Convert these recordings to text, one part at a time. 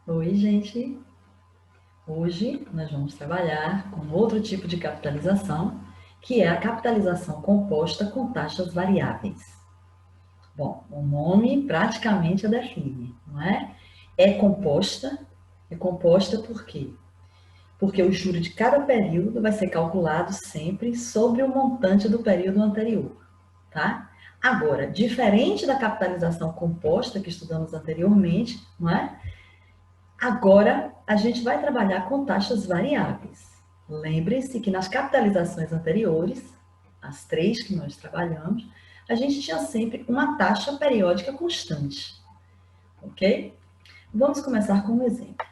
Oi, gente! Hoje nós vamos trabalhar com outro tipo de capitalização, que é a capitalização composta com taxas variáveis. Bom, o nome praticamente a define, não é? É composta por quê? Porque o juro de cada período vai ser calculado sempre sobre o montante do período anterior, tá? Agora, diferente da capitalização composta que estudamos anteriormente, não é? Agora, a gente vai trabalhar com taxas variáveis. Lembre-se que nas capitalizações anteriores, as três que nós trabalhamos, a gente tinha sempre uma taxa periódica constante, ok? Vamos começar com um exemplo.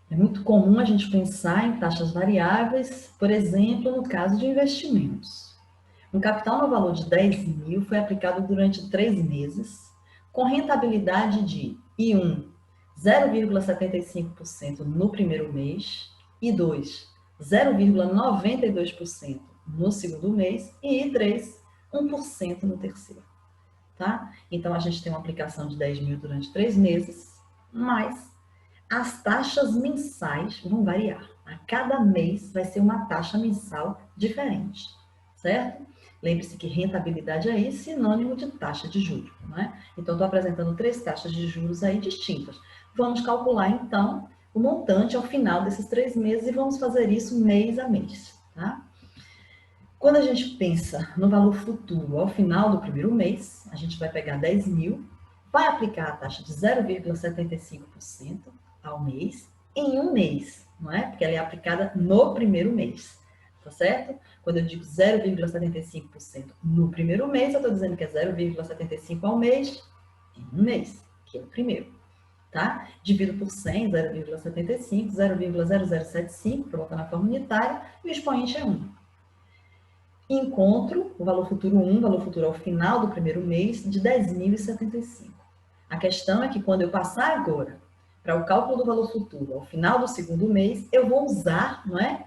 É muito comum a gente pensar em taxas variáveis, por exemplo, no caso de investimentos. Um capital no valor de 10 mil foi aplicado durante 3 meses, com rentabilidade de I1, 0,75% no primeiro mês, I2, 0,92% no segundo mês e I3, 1% no terceiro. Tá? Então, a gente tem uma aplicação de 10 mil durante 3 meses, mas as taxas mensais vão variar. A cada mês vai ser uma taxa mensal diferente, certo? Lembre-se que rentabilidade aí é sinônimo de taxa de juros, não é? Então, estou apresentando três taxas de juros aí distintas. Vamos calcular, então, o montante ao final desses 3 meses e vamos fazer isso mês a mês, tá? Quando a gente pensa no valor futuro ao final do primeiro mês, a gente vai pegar 10 mil, vai aplicar a taxa de 0,75% ao mês em um mês, não é? Porque ela é aplicada no primeiro mês, tá certo? Quando eu digo 0,75% no primeiro mês, eu estou dizendo que é 0,75% ao mês em um mês, que é o primeiro, tá? Divido por 100, 0,75, 0,0075, para botar na forma unitária, e o expoente é 1. Encontro o valor futuro 1, valor futuro ao final do primeiro mês, de 10.075. A questão é que quando eu passar agora para o cálculo do valor futuro ao final do segundo mês, eu vou usar, não é,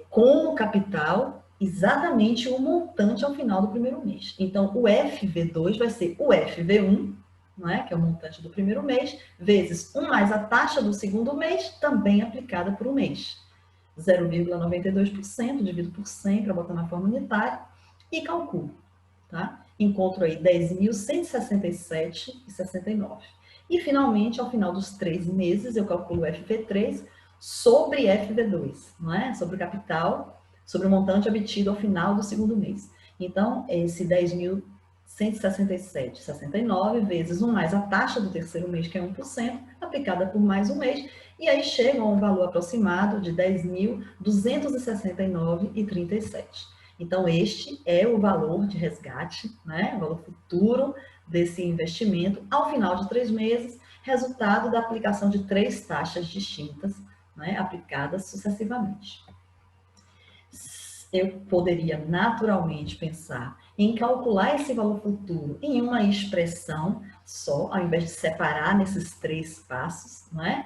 como capital exatamente o montante ao final do primeiro mês. Então, o FV2 vai ser o FV1, não é, que é o montante do primeiro mês, vezes 1 mais a taxa do segundo mês, também aplicada por um mês. 0,92%, divido por 100 para botar na forma unitária e calculo, tá? Encontro aí 10.167,69. E, finalmente, ao final dos 3 meses, eu calculo FV3 sobre FV2, não é? Sobre o capital, sobre o montante obtido ao final do segundo mês. Então, esse 10.167,69 vezes 1 mais a taxa do terceiro mês, que é 1%, aplicada por mais um mês, e aí chega a um valor aproximado de 10.269,37. Então, este é o valor de resgate, né? O valor futuro desse investimento ao final de 3 meses, resultado da aplicação de 3 taxas distintas, né? Aplicadas sucessivamente. Eu poderia naturalmente pensar em calcular esse valor futuro em uma expressão só, ao invés de separar nesses 3 passos, não é?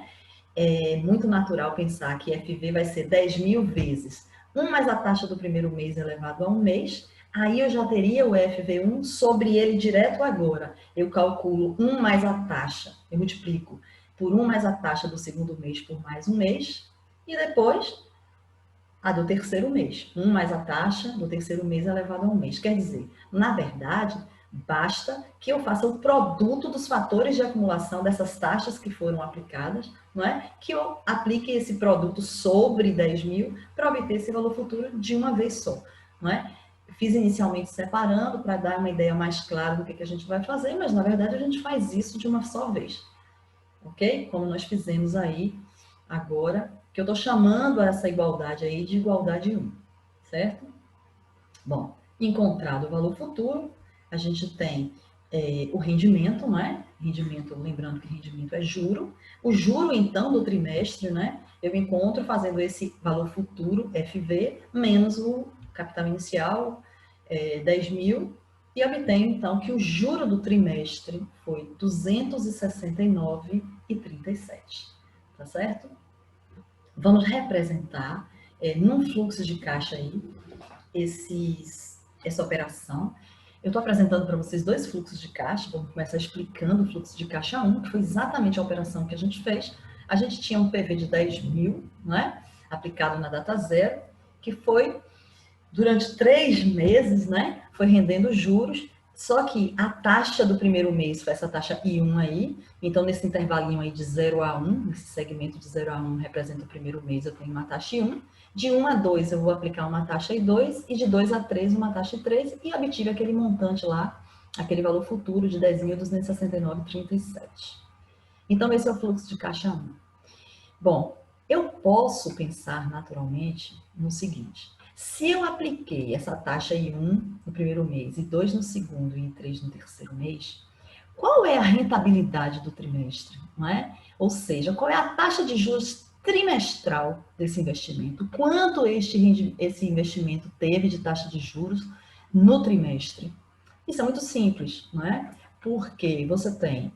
É muito natural pensar que FV vai ser 10 mil vezes 1 mais a taxa do primeiro mês elevado a um mês, aí eu já teria o FV1 sobre ele direto agora. Eu calculo 1 mais a taxa, eu multiplico por 1 mais a taxa do segundo mês por mais um mês, e depois a do terceiro mês. 1 mais a taxa do terceiro mês elevado a um mês. Quer dizer, na verdade, basta que eu faça o produto dos fatores de acumulação dessas taxas que foram aplicadas, não é? Que eu aplique esse produto sobre 10 mil para obter esse valor futuro de uma vez só, não é? Fiz inicialmente separando para dar uma ideia mais clara do que a gente vai fazer, mas na verdade a gente faz isso de uma só vez, ok? Como nós fizemos aí agora, que eu estou chamando essa igualdade aí de igualdade 1, certo? Bom, encontrado o valor futuro, a gente tem o rendimento, né? Rendimento, lembrando que rendimento é juro. O juro, então, do trimestre, né? Eu encontro fazendo esse valor futuro, FV, menos o capital inicial, 10 mil, e obtenho, então, que o juro do trimestre foi 269,37. Tá certo? Vamos representar num fluxo de caixa aí essa operação. Eu estou apresentando para vocês dois fluxos de caixa. Vamos começar explicando o fluxo de caixa 1, que foi exatamente a operação que a gente fez. A gente tinha um PV de 10 mil, não é? Aplicado na data zero, que foi durante 3 meses, né? Foi rendendo juros. Só que a taxa do primeiro mês foi essa taxa I1 aí. Então, nesse intervalinho aí de 0 a 1, nesse segmento de 0 a 1 representa o primeiro mês, eu tenho uma taxa I1. De 1 a 2 eu vou aplicar uma taxa I2 e de 2 a 3 uma taxa I3 e obtive aquele montante lá, aquele valor futuro de 10.269,37. Então, esse é o fluxo de caixa 1. Bom, eu posso pensar naturalmente no seguinte: se eu apliquei essa taxa I1 no primeiro mês, I2 no segundo e I3 no terceiro mês, qual é a rentabilidade do trimestre, não é? Ou seja, qual é a taxa de juros trimestral desse investimento? Quanto esse investimento teve de taxa de juros no trimestre? Isso é muito simples, não é? Porque você tem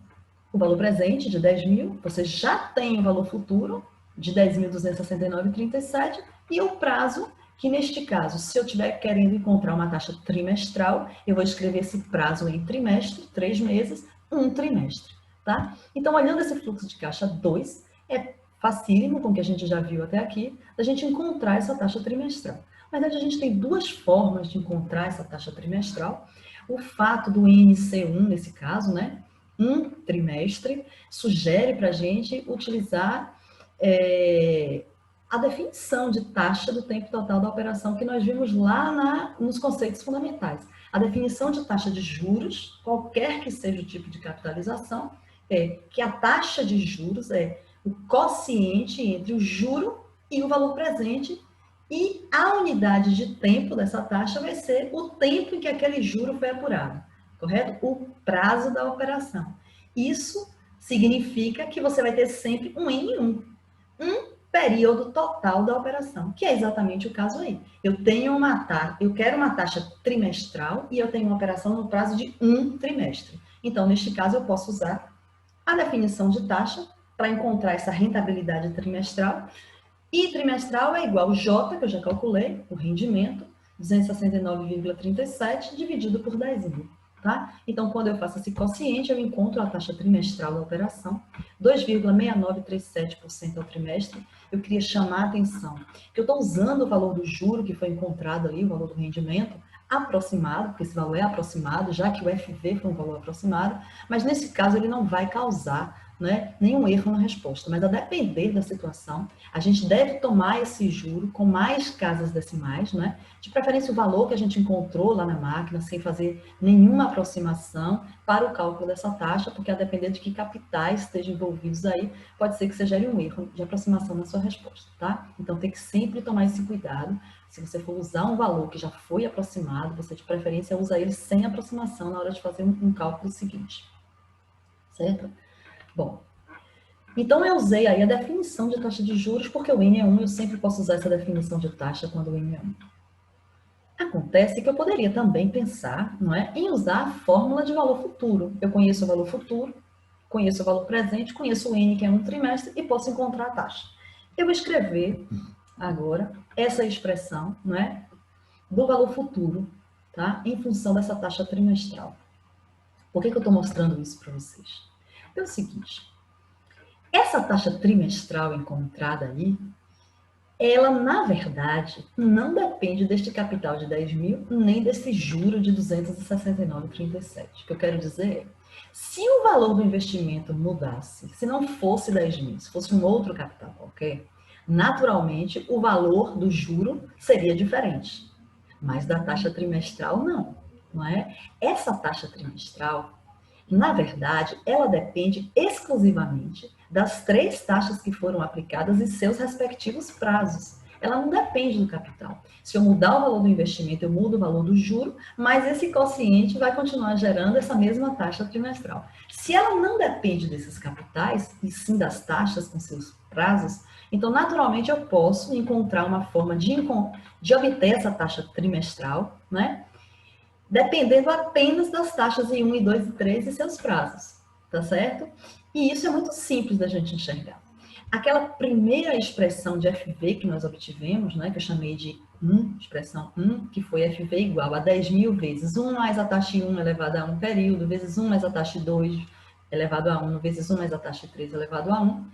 o valor presente de 10 mil, você já tem o valor futuro de 10.269,37 e o prazo, que neste caso, se eu estiver querendo encontrar uma taxa trimestral, eu vou escrever esse prazo em trimestre, 3 meses, um trimestre, tá? Então, olhando esse fluxo de caixa 2, é facílimo, com o que a gente já viu até aqui, da gente encontrar essa taxa trimestral. Na verdade, a gente tem duas formas de encontrar essa taxa trimestral. O fato do NC1, nesse caso, né? Um trimestre, sugere para a gente utilizar a definição de taxa do tempo total da operação que nós vimos lá nos conceitos fundamentais. A definição de taxa de juros, qualquer que seja o tipo de capitalização, é que a taxa de juros é o quociente entre o juro e o valor presente, e a unidade de tempo dessa taxa vai ser o tempo em que aquele juro foi apurado, correto? O prazo da operação. Isso significa que você vai ter sempre um N1, um período total da operação, que é exatamente o caso aí. Eu quero uma taxa trimestral e eu tenho uma operação no prazo de um trimestre. Então, neste caso, eu posso usar a definição de taxa para encontrar essa rentabilidade trimestral. E trimestral é igual J, que eu já calculei, o rendimento, 269,37 dividido por 10 mil. Tá? Então, quando eu faço esse quociente, eu encontro a taxa trimestral da operação, 2,6937% ao trimestre. Eu queria chamar a atenção que eu estou usando o valor do juro que foi encontrado ali, o valor do rendimento, aproximado, porque esse valor é aproximado, já que o FV foi um valor aproximado, mas nesse caso ele não vai causar, né, nenhum erro na resposta, mas a depender da situação, a gente deve tomar esse juro com mais casas decimais, né, de preferência o valor que a gente encontrou lá na máquina, sem fazer nenhuma aproximação para o cálculo dessa taxa, porque a depender de que capitais estejam envolvidos aí, pode ser que você gere um erro de aproximação na sua resposta, tá? Então tem que sempre tomar esse cuidado. Se você for usar um valor que já foi aproximado, você de preferência usa ele sem aproximação na hora de fazer um cálculo seguinte, certo? Bom, então eu usei aí a definição de taxa de juros, porque o N é 1, eu sempre posso usar essa definição de taxa quando o N é 1. Acontece que eu poderia também pensar, não é, em usar a fórmula de valor futuro. Eu conheço o valor futuro, conheço o valor presente, conheço o N, que é um trimestre, e posso encontrar a taxa. Eu vou escrever agora essa expressão, não é, do valor futuro, tá, em função dessa taxa trimestral. Por que eu estou mostrando isso para vocês? É o seguinte: essa taxa trimestral encontrada aí, ela, na verdade, não depende deste capital de 10 mil, nem desse juro de 269,37. O que eu quero dizer é, se o valor do investimento mudasse, se não fosse 10 mil, se fosse um outro capital qualquer, naturalmente o valor do juro seria diferente. Mas da taxa trimestral, não é? Essa taxa trimestral, na verdade, ela depende exclusivamente das 3 taxas que foram aplicadas e seus respectivos prazos. Ela não depende do capital. Se eu mudar o valor do investimento, eu mudo o valor do juro, mas esse quociente vai continuar gerando essa mesma taxa trimestral. Se ela não depende desses capitais, e sim das taxas com seus prazos, então, naturalmente, eu posso encontrar uma forma de obter essa taxa trimestral, né? Dependendo apenas das taxas em 1, e 2 e 3 e seus prazos, tá certo? E isso é muito simples da gente enxergar. Aquela primeira expressão de FV que nós obtivemos, né, que eu chamei de expressão 1, que foi FV igual a 10.000 vezes 1 mais a taxa 1 elevado a 1 período, vezes 1 mais a taxa 2 elevado a 1, vezes 1 mais a taxa 3 elevado a 1.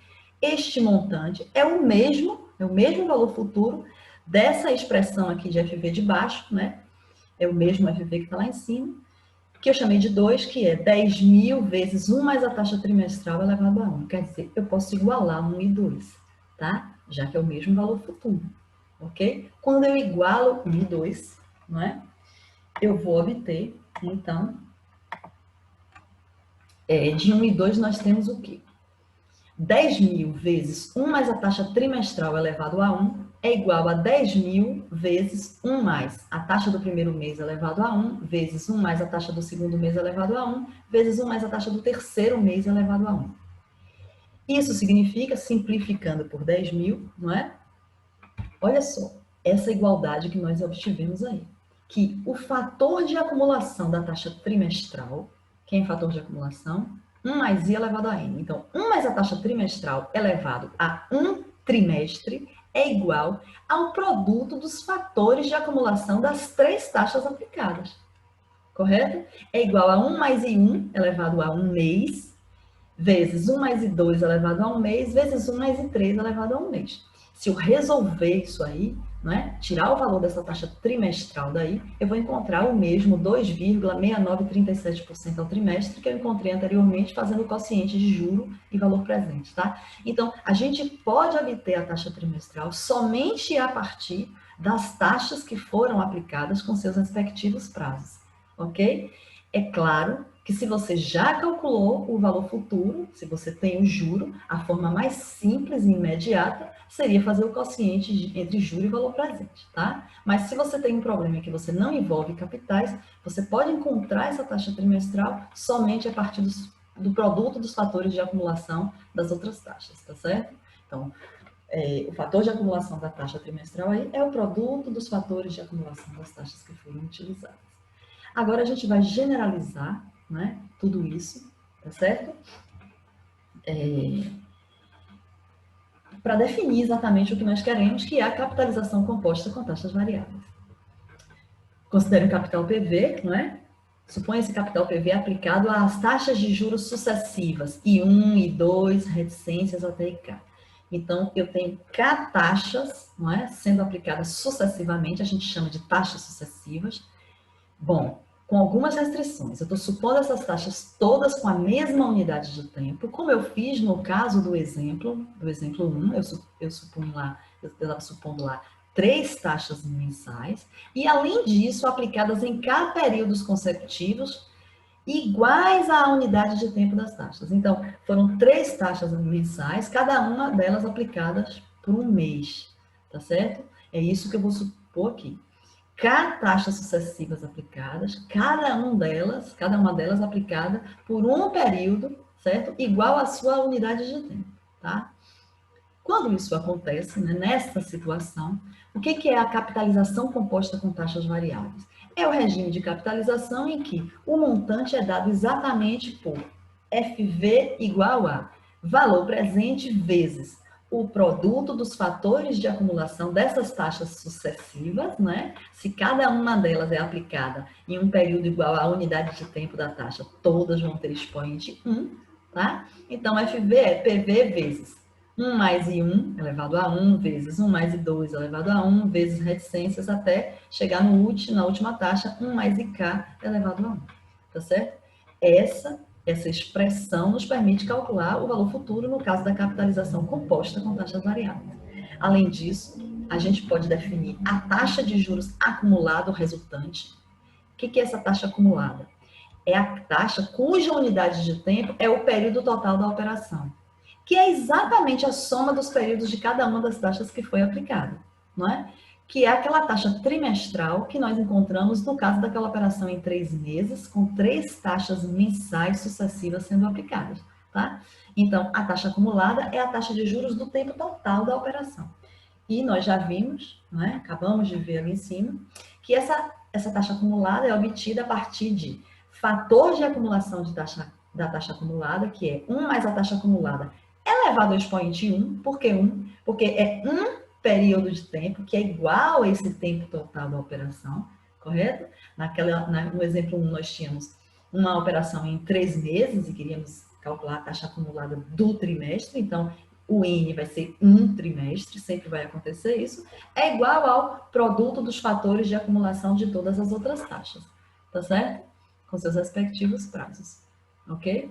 Este montante é o mesmo valor futuro dessa expressão aqui de FV de baixo, né? É o mesmo FV que está lá em cima, que eu chamei de 2, que é 10.000 vezes 1 mais a taxa trimestral elevado a 1. Quer dizer, eu posso igualar 1 e 2, tá? Já que é o mesmo valor futuro, ok? Quando eu igualo 1 e 2, não é? Eu vou obter, então, de 1 e 2 nós temos o quê? 10.000 vezes 1 mais a taxa trimestral elevado a 1 é igual a 10.000 vezes 1 mais a taxa do primeiro mês elevado a 1, vezes 1 mais a taxa do segundo mês elevado a 1, vezes 1 mais a taxa do terceiro mês elevado a 1. Isso significa, simplificando por 10.000, não é? Olha só, essa igualdade que nós obtivemos aí. Que o fator de acumulação da taxa trimestral, quem é fator de acumulação? 1 mais i elevado a n. Então, 1 mais a taxa trimestral elevado a 1 trimestre é igual ao produto dos fatores de acumulação das 3 taxas aplicadas. Correto? É igual a 1 mais i1 elevado a 1 mês, vezes 1 mais i2 elevado a 1 mês, vezes 1 mais i3 elevado a 1 mês. Se eu resolver isso aí, né, tirar o valor dessa taxa trimestral daí, eu vou encontrar o mesmo 2,6937% ao trimestre que eu encontrei anteriormente fazendo o quociente de juro e valor presente, tá? Então, a gente pode obter a taxa trimestral somente a partir das taxas que foram aplicadas com seus respectivos prazos, ok? É claro que se você já calculou o valor futuro, se você tem o juro, a forma mais simples e imediata seria fazer o quociente entre juro e valor presente, tá? Mas se você tem um problema que você não envolve capitais, você pode encontrar essa taxa trimestral somente a partir do produto dos fatores de acumulação das outras taxas, tá certo? Então, o fator de acumulação da taxa trimestral aí é o produto dos fatores de acumulação das taxas que foram utilizadas. Agora a gente vai generalizar, né, tudo isso, tá certo? Para definir exatamente o que nós queremos, que é a capitalização composta com taxas variáveis. Considere o capital PV, não é? Suponha esse capital PV aplicado às taxas de juros sucessivas, I1, I2, reticências até IK. Então, eu tenho K taxas, não é? Sendo aplicadas sucessivamente, a gente chama de taxas sucessivas. Bom, com algumas restrições. Eu estou supondo essas taxas todas com a mesma unidade de tempo, como eu fiz no caso do exemplo 1, eu estava supondo lá 3 taxas mensais, e além disso, aplicadas em K períodos consecutivos, iguais à unidade de tempo das taxas. Então, foram 3 taxas mensais, cada uma delas aplicadas por um mês, tá certo? É isso que eu vou supor aqui. K taxas sucessivas aplicadas, cada uma delas aplicada por um período, certo? Igual à sua unidade de tempo, tá? Quando isso acontece, né, nessa situação, o que é a capitalização composta com taxas variáveis? É o regime de capitalização em que o montante é dado exatamente por FV igual a valor presente vezes o produto dos fatores de acumulação dessas taxas sucessivas, né? Se cada uma delas é aplicada em um período igual à unidade de tempo da taxa, todas vão ter expoente 1, tá? Então, FV é PV vezes 1 mais I1 elevado a 1, vezes 1 mais I2 elevado a 1, vezes reticências, até chegar na última taxa, 1 mais IK elevado a 1, tá certo? Essa expressão nos permite calcular o valor futuro no caso da capitalização composta com taxas variáveis. Além disso, a gente pode definir a taxa de juros acumulado resultante. O que é essa taxa acumulada? É a taxa cuja unidade de tempo é o período total da operação, que é exatamente a soma dos períodos de cada uma das taxas que foi aplicada, não é? Que é aquela taxa trimestral que nós encontramos no caso daquela operação em 3 meses, com 3 taxas mensais sucessivas sendo aplicadas, tá? Então, a taxa acumulada é a taxa de juros do tempo total da operação. E nós já vimos, não é? Acabamos de ver ali em cima, que essa taxa acumulada é obtida a partir de fator de acumulação da taxa acumulada, que é 1 mais a taxa acumulada elevado ao expoente 1. Por que 1? Porque é 1 período de tempo, que é igual a esse tempo total da operação, correto? No exemplo 1, nós tínhamos uma operação em 3 meses e queríamos calcular a taxa acumulada do trimestre, então o N vai ser um trimestre, sempre vai acontecer isso, é igual ao produto dos fatores de acumulação de todas as outras taxas, tá certo? Com seus respectivos prazos, ok?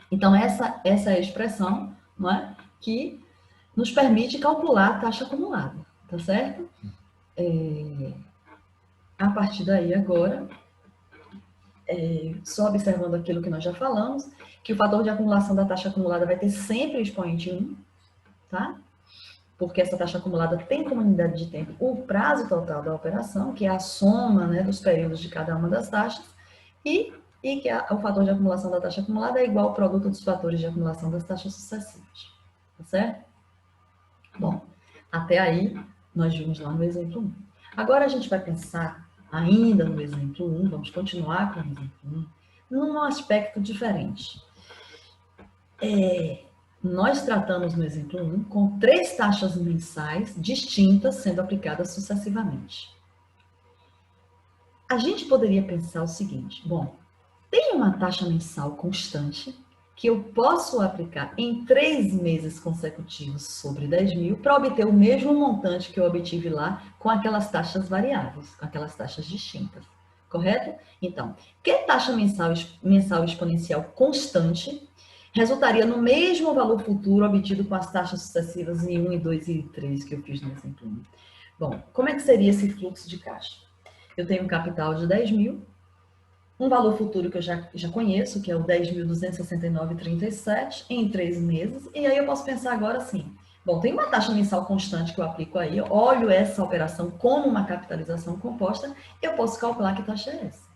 Então, essa é a expressão, não é? Que nos permite calcular a taxa acumulada, tá certo? A partir daí, agora, só observando aquilo que nós já falamos, que o fator de acumulação da taxa acumulada vai ter sempre o expoente 1, tá? Porque essa taxa acumulada tem como unidade de tempo o prazo total da operação, que é a soma, né, dos períodos de cada uma das taxas, e que o fator de acumulação da taxa acumulada é igual ao produto dos fatores de acumulação das taxas sucessivas, tá certo? Bom, até aí nós vimos lá no exemplo 1. Agora a gente vai pensar ainda no exemplo 1, vamos continuar com o exemplo 1, num aspecto diferente. Nós tratamos no exemplo 1 com 3 taxas mensais distintas sendo aplicadas sucessivamente. A gente poderia pensar o seguinte, bom, tem uma taxa mensal constante que eu posso aplicar em 3 meses consecutivos sobre 10 mil para obter o mesmo montante que eu obtive lá com aquelas taxas variáveis, com aquelas taxas distintas, correto? Então, que taxa mensal exponencial constante resultaria no mesmo valor futuro obtido com as taxas sucessivas em 1, e 2 e 3 que eu fiz no exemplo 1? Bom, como é que seria esse fluxo de caixa? Eu tenho um capital de 10 mil, um valor futuro que eu já conheço, que é o 10.269,37 em 3 meses, e aí eu posso pensar agora assim, bom, tem uma taxa mensal constante que eu aplico aí, eu olho essa operação como uma capitalização composta, eu posso calcular que taxa é essa.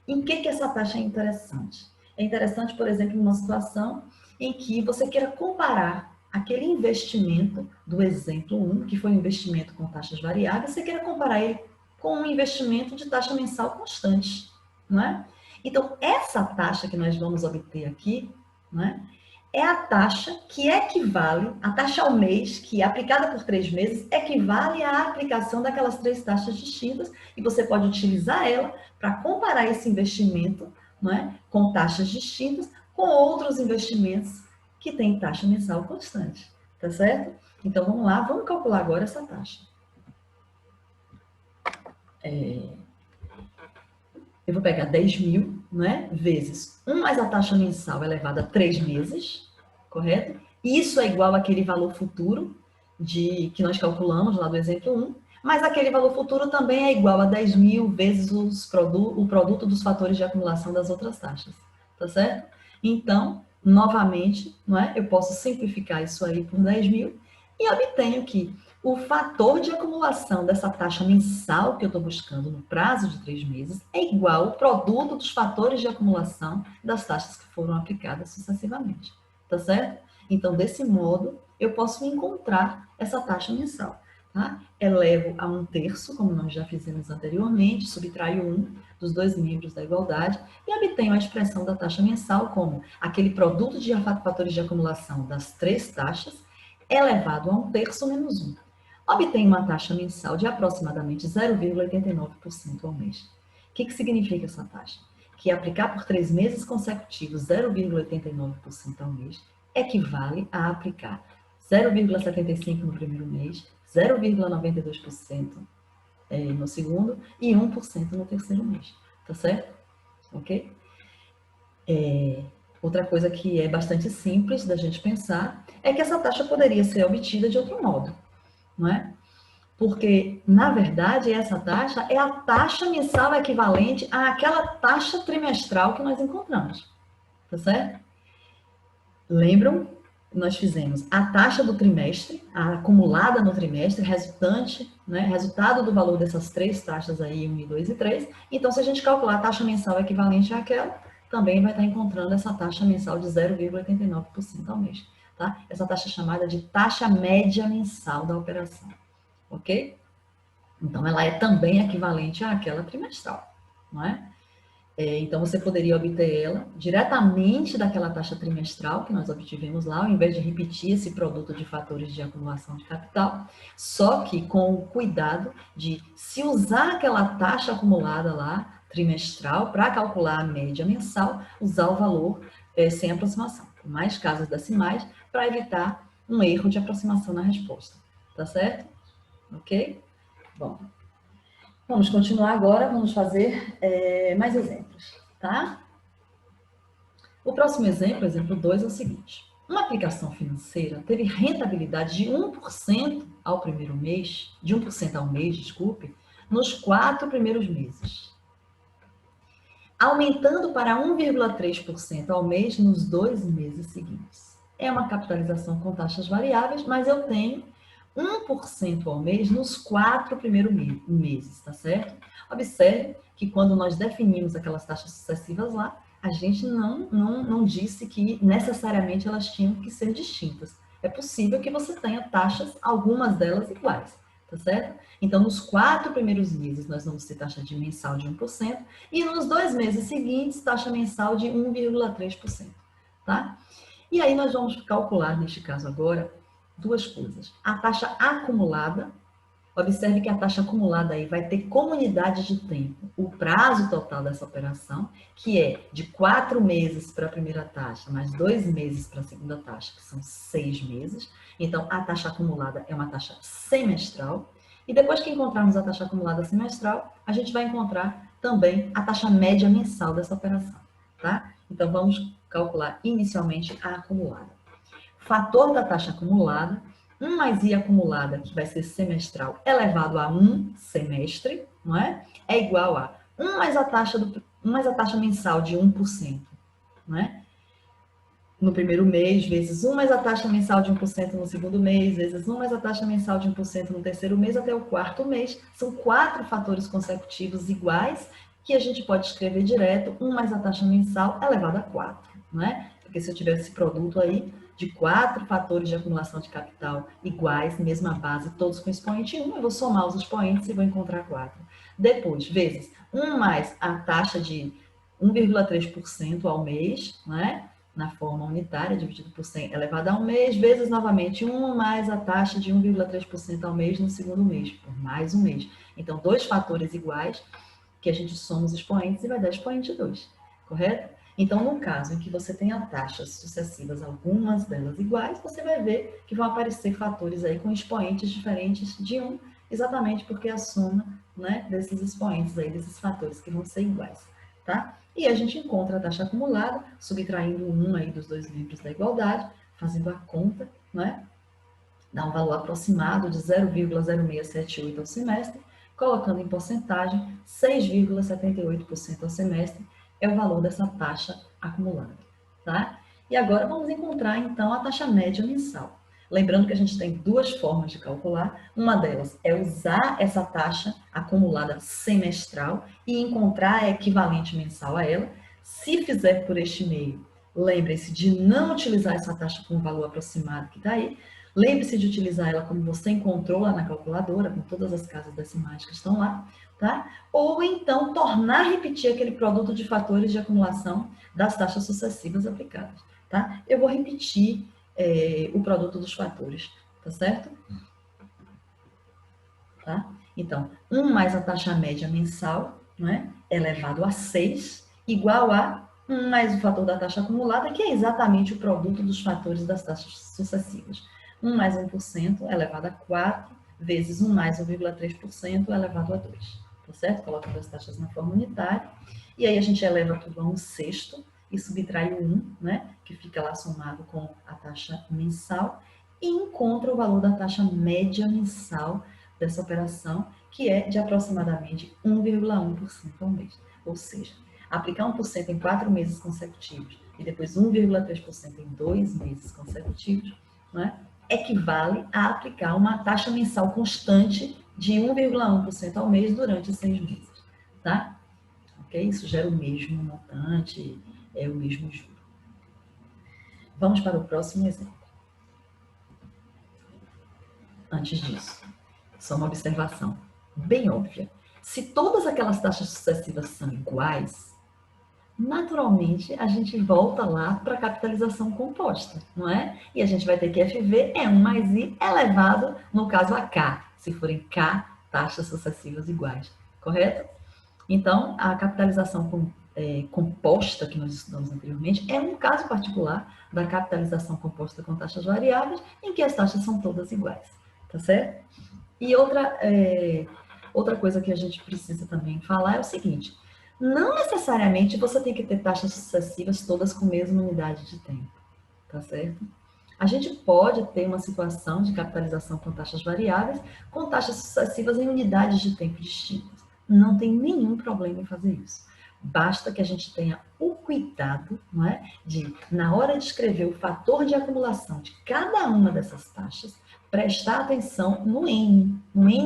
Em que essa taxa é interessante? É interessante, por exemplo, numa situação em que você queira comparar aquele investimento do exemplo 1, que foi um investimento com taxas variáveis, você queira comparar ele com um investimento de taxa mensal constante, não é? Então, essa taxa que nós vamos obter aqui, não é? É a taxa que equivale, a taxa ao mês, que é aplicada por 3 meses, equivale à aplicação daquelas 3 taxas distintas, e você pode utilizar ela para comparar esse investimento, não é, com taxas distintas, com outros investimentos que têm taxa mensal constante, tá certo? Então, vamos lá, vamos calcular agora essa taxa. Eu vou pegar 10 mil, né, vezes 1 mais a taxa mensal elevada a 3 meses, correto? Isso é igual àquele valor futuro que nós calculamos lá do exemplo 1, mas aquele valor futuro também é igual a 10 mil vezes o produto dos fatores de acumulação das outras taxas, tá certo? Então, novamente, não é? Eu posso simplificar isso aí por 10 mil e obtenho que o fator de acumulação dessa taxa mensal que eu estou buscando no prazo de 3 meses é igual ao produto dos fatores de acumulação das taxas que foram aplicadas sucessivamente, tá certo? Então, desse modo, eu posso encontrar essa taxa mensal, tá? Elevo a 1/3, como nós já fizemos anteriormente, subtraio 1 dos 2 membros da igualdade e obtenho a expressão da taxa mensal como aquele produto de fatores de acumulação das 3 taxas elevado a 1/3 menos 1. Obtém uma taxa mensal de aproximadamente 0,89% ao mês. O que significa essa taxa? Que aplicar por 3 meses consecutivos 0,89% ao mês equivale a aplicar 0,75% no primeiro mês, 0,92% no segundo e 1% no terceiro mês. Tá certo? Ok? Outra coisa que é bastante simples da gente pensar é que essa taxa poderia ser obtida de outro modo, não é? Porque, na verdade, essa taxa é a taxa mensal equivalente àquela taxa trimestral que nós encontramos, tá certo? Lembram? Nós fizemos a taxa do trimestre, a acumulada no trimestre, resultante, né, resultado do valor dessas 3 taxas aí, 1, 2 e 3. Então, se a gente calcular a taxa mensal equivalente àquela, também vai estar encontrando essa taxa mensal de 0,89% ao mês, tá? Essa taxa é chamada de taxa média mensal da operação, ok? Então, ela é também equivalente àquela trimestral, não é? Então, você poderia obter ela diretamente daquela taxa trimestral que nós obtivemos lá, ao invés de repetir esse produto de fatores de acumulação de capital, só que com o cuidado de, se usar aquela taxa acumulada lá, trimestral, para calcular a média mensal, usar o valor sem aproximação, com mais casas decimais, para evitar um erro de aproximação na resposta. Tá certo? Ok? Bom. Vamos continuar agora, vamos fazer mais exemplos, tá? O próximo exemplo, exemplo 2, é o seguinte. Uma aplicação financeira teve rentabilidade de 1% ao primeiro mês, de 1% ao mês, desculpe, nos 4 primeiros meses, aumentando para 1,3% ao mês nos 2 meses seguintes. É uma capitalização com taxas variáveis, mas eu tenho 1% ao mês nos 4 primeiros meses, tá certo? Observe que quando nós definimos aquelas taxas sucessivas lá, a gente não disse que necessariamente elas tinham que ser distintas. É possível que você tenha taxas, algumas delas iguais, tá certo? Então, nos 4 primeiros meses, nós vamos ter taxa de mensal de 1%, e nos 2 meses seguintes, taxa mensal de 1,3%, tá? E aí nós vamos calcular, neste caso agora, duas coisas. A taxa acumulada, observe que a taxa acumulada aí vai ter como unidade de tempo o prazo total dessa operação, que é de 4 meses para a primeira taxa, mais 2 meses para a segunda taxa, que são 6 meses. Então, a taxa acumulada é uma taxa semestral. E depois que encontrarmos a taxa acumulada semestral, a gente vai encontrar também a taxa média mensal dessa operação, tá? Então, vamos calcular inicialmente a acumulada. Fator da taxa acumulada, 1 mais I acumulada, que vai ser semestral, elevado a 1 semestre, não é? É igual a 1 mais a taxa mensal de 1%, não é? No primeiro mês, vezes 1 mais a taxa mensal de 1% no segundo mês, vezes 1 mais a taxa mensal de 1% no terceiro mês até o quarto mês. São 4 fatores consecutivos iguais que a gente pode escrever direto, 1 mais a taxa mensal elevado a 4, não é? Porque se eu tiver esse produto aí de 4 fatores de acumulação de capital iguais, mesma base, todos com expoente 1, eu vou somar os expoentes e vou encontrar 4. Depois, vezes 1 mais a taxa de 1,3% ao mês, não é? Na forma unitária, dividido por 100 elevado a um mês, vezes novamente 1 mais a taxa de 1,3% ao mês no segundo mês, por mais um mês. Então, 2 fatores iguais, que a gente soma os expoentes e vai dar expoente 2, correto? Então, no caso em que você tenha taxas sucessivas, algumas delas iguais, você vai ver que vão aparecer fatores aí com expoentes diferentes de 1, exatamente porque a soma, né, desses expoentes aí, desses fatores que vão ser iguais, tá? E a gente encontra a taxa acumulada, subtraindo 1 aí dos 2 membros da igualdade, fazendo a conta, né? Dá um valor aproximado de 0,0678 ao semestre, colocando em porcentagem 6,78% ao semestre, é o valor dessa taxa acumulada, tá? E agora vamos encontrar, então, a taxa média mensal. Lembrando que a gente tem 2 formas de calcular. Uma delas é usar essa taxa acumulada semestral e encontrar a equivalente mensal a ela. Se fizer por este meio, lembre-se de não utilizar essa taxa com o valor aproximado que está aí. Lembre-se de utilizar ela como você encontrou lá na calculadora, com todas as casas decimais que estão lá, tá? Ou então tornar a repetir aquele produto de fatores de acumulação das taxas sucessivas aplicadas, tá? Eu vou repetir o produto dos fatores, tá certo? Tá? Então, 1 mais a taxa média mensal, não é? Elevado a 6, igual a 1 mais o fator da taxa acumulada, que é exatamente o produto dos fatores das taxas sucessivas. 1 mais 1% elevado a 4, vezes 1 mais 1,3% elevado a 2. Tá certo? Colocando as taxas na forma unitária. E aí a gente eleva tudo a 1/6 e subtrai o 1, né? Que fica lá somado com a taxa mensal, e encontra o valor da taxa média mensal dessa operação, que é de aproximadamente 1,1% ao mês. Ou seja, aplicar 1% em 4 meses consecutivos e depois 1,3% em 2 meses consecutivos, né, equivale a aplicar uma taxa mensal constante de 1,1% ao mês durante 6 meses. Tá? Ok? Isso gera o mesmo montante, é o mesmo juro. Vamos para o próximo exemplo. Antes disso, só uma observação bem óbvia. Se todas aquelas taxas sucessivas são iguais, naturalmente a gente volta lá para a capitalização composta, não é? E a gente vai ter que FV é 1 mais I elevado, no caso, a K, se forem K taxas sucessivas iguais, correto? Então, a capitalização composta, que nós estudamos anteriormente, é um caso particular da capitalização composta com taxas variáveis, em que as taxas são todas iguais, tá certo? E outra coisa que a gente precisa também falar é o seguinte: não necessariamente você tem que ter taxas sucessivas todas com a mesma unidade de tempo, tá certo? A gente pode ter uma situação de capitalização com taxas variáveis, com taxas sucessivas em unidades de tempo distintas. Não tem nenhum problema em fazer isso. Basta que a gente tenha o cuidado, não é, de, na hora de escrever o fator de acumulação de cada uma dessas taxas, prestar atenção no N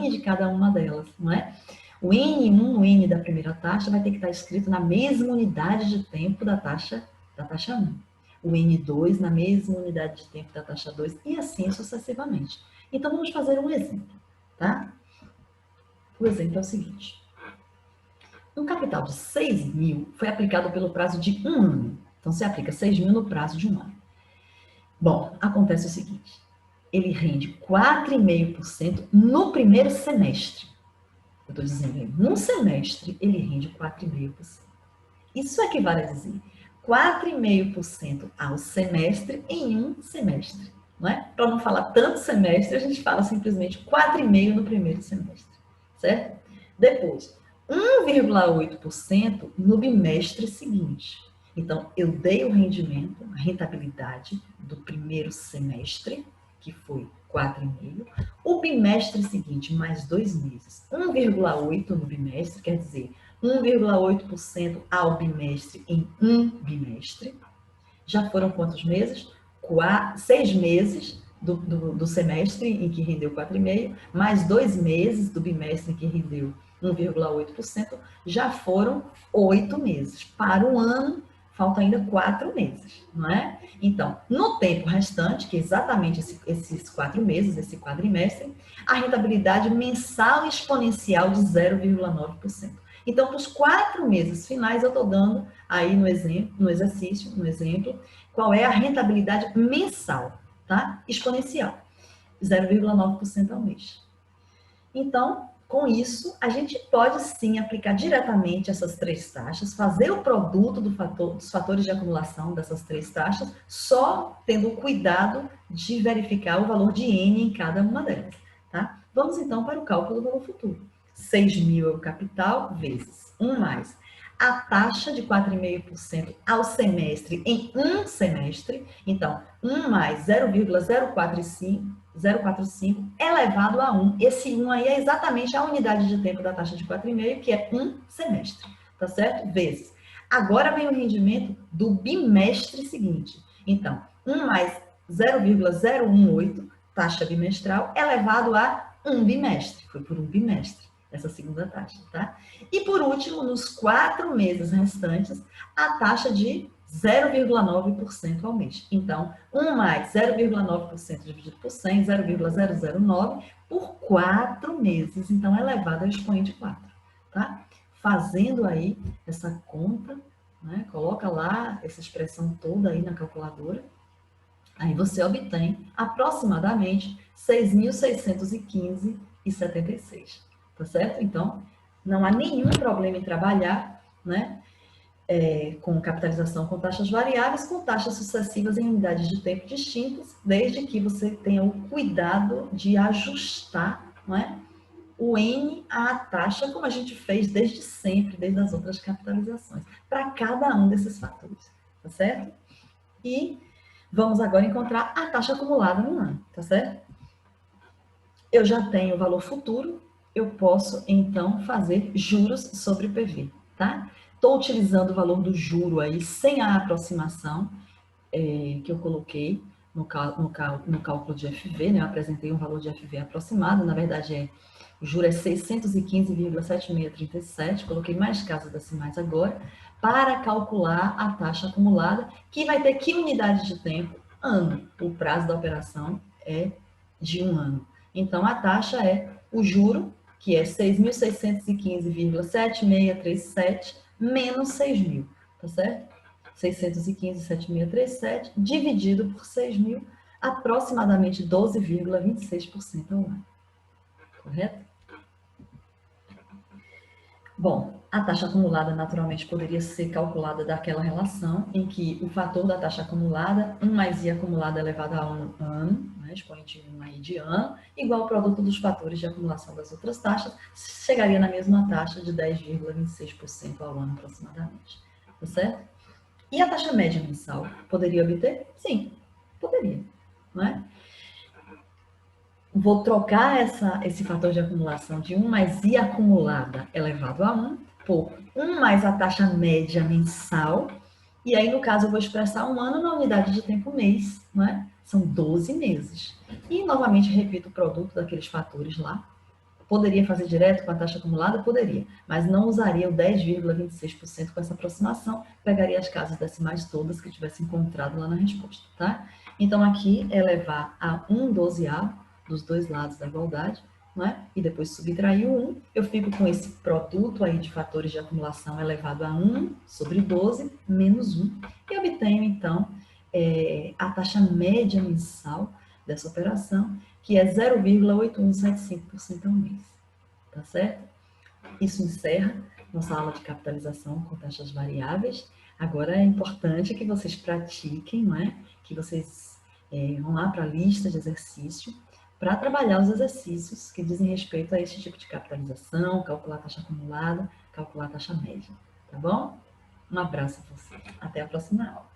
de cada uma delas, não é? O N1, o N da primeira taxa, vai ter que estar escrito na mesma unidade de tempo da taxa 1. O N2 na mesma unidade de tempo da taxa 2 e assim sucessivamente. Então, vamos fazer um exemplo, tá? O exemplo é o seguinte. Um capital de 6 mil foi aplicado pelo prazo de 1 ano. Então, você aplica 6 mil no prazo de 1 ano. Bom, acontece o seguinte. Ele rende 4,5% no primeiro semestre. Eu estou dizendo, num semestre, ele rende 4,5%. Isso equivale a dizer 4,5% ao semestre em um semestre. Não é? Para não falar tanto semestre, a gente fala simplesmente 4,5% no primeiro semestre. Certo? Depois, 1,8% no bimestre seguinte. Então, eu dei o rendimento, a rentabilidade do primeiro semestre, que foi 4,5%. O bimestre seguinte, mais 2 meses, 1,8% no bimestre, quer dizer, 1,8% ao bimestre em um bimestre. Já foram quantos meses? 6 meses do semestre em que rendeu 4,5%, mais 2 meses do bimestre em que rendeu 1,8%, já foram 8 meses. Para o ano, faltam ainda 4 meses, não é? Então, no tempo restante, que é exatamente esses 4 meses, esse quadrimestre, a rentabilidade mensal exponencial de 0,9%. Então, para os 4 meses finais, eu estou dando aí no exemplo, qual é a rentabilidade mensal, tá? Exponencial, 0,9% ao mês. Então, com isso, a gente pode sim aplicar diretamente essas 3 taxas, fazer o produto dos fatores de acumulação dessas 3 taxas, só tendo o cuidado de verificar o valor de N em cada uma delas, tá? Vamos então para o cálculo do valor futuro. 6 mil é o capital, vezes 1 mais a taxa de 4,5% ao semestre em um semestre. Então, 1 mais 0,045 elevado a 1. Esse 1 aí é exatamente a unidade de tempo da taxa de 4,5, que é um semestre, tá certo? Vezes. Agora vem o rendimento do bimestre seguinte. Então, 1 mais 0,018, taxa bimestral, elevado a um bimestre. Foi por um bimestre essa segunda taxa, tá? E por último, nos 4 meses restantes, a taxa de 0,9% ao mês. Então, 1 mais 0,9% dividido por 100, 0,009 por 4 meses. Então, elevado ao expoente 4, tá? Fazendo aí essa conta, né? Coloca lá essa expressão toda aí na calculadora. Aí você obtém aproximadamente 6.615,76. Tá certo? Então, não há nenhum problema em trabalhar, né, com capitalização com taxas variáveis, com taxas sucessivas em unidades de tempo distintas, desde que você tenha o cuidado de ajustar, não é, o N à taxa, como a gente fez desde sempre, desde as outras capitalizações, para cada um desses fatores, tá certo? E vamos agora encontrar a taxa acumulada no ano, tá certo? Eu já tenho o valor futuro, eu posso, então, fazer juros sobre o PV, tá? Estou utilizando o valor do juro aí, sem a aproximação que eu coloquei no cálculo de FV, né? Eu apresentei um valor de FV aproximado, na verdade, o juro é 615,7637, coloquei mais casas decimais agora, para calcular a taxa acumulada, que vai ter que unidade de tempo? Ano. O prazo da operação é de 1 ano. Então, a taxa é o juro, que é 6.615,7637, menos 6 mil, tá certo? 615.737 dividido por 6.000, aproximadamente 12,26% ao ano, correto? Bom, a taxa acumulada naturalmente poderia ser calculada daquela relação em que o fator da taxa acumulada, 1 mais I acumulado elevado a 1 ano, né, expoente 1 aí de ano, igual ao produto dos fatores de acumulação das outras taxas, chegaria na mesma taxa de 10,26% ao ano aproximadamente, tá certo? E a taxa média mensal, poderia obter? Sim, poderia, não é? Vou trocar esse fator de acumulação de 1 mais I acumulada elevado a 1 por 1 mais a taxa média mensal. E aí, no caso, eu vou expressar um ano na unidade de tempo mês, não é? São 12 meses. E, novamente, repito o produto daqueles fatores lá. Poderia fazer direto com a taxa acumulada? Poderia, mas não usaria o 10,26% com essa aproximação, pegaria as casas decimais todas que eu tivesse encontrado lá na resposta, tá? Então, aqui é levar a 1/12 dos dois lados da igualdade, né? E depois subtrair o 1, eu fico com esse produto aí de fatores de acumulação elevado a 1 sobre 12 menos 1, e obtenho, então, a taxa média mensal dessa operação, que é 0,8175% ao mês, tá certo? Isso encerra nossa aula de capitalização com taxas variáveis. Agora é importante que vocês pratiquem, não é? Que vocês vão lá para a lista de exercício para trabalhar os exercícios que dizem respeito a esse tipo de capitalização, calcular a taxa acumulada, calcular a taxa média, tá bom? Um abraço a vocês. Até a próxima aula.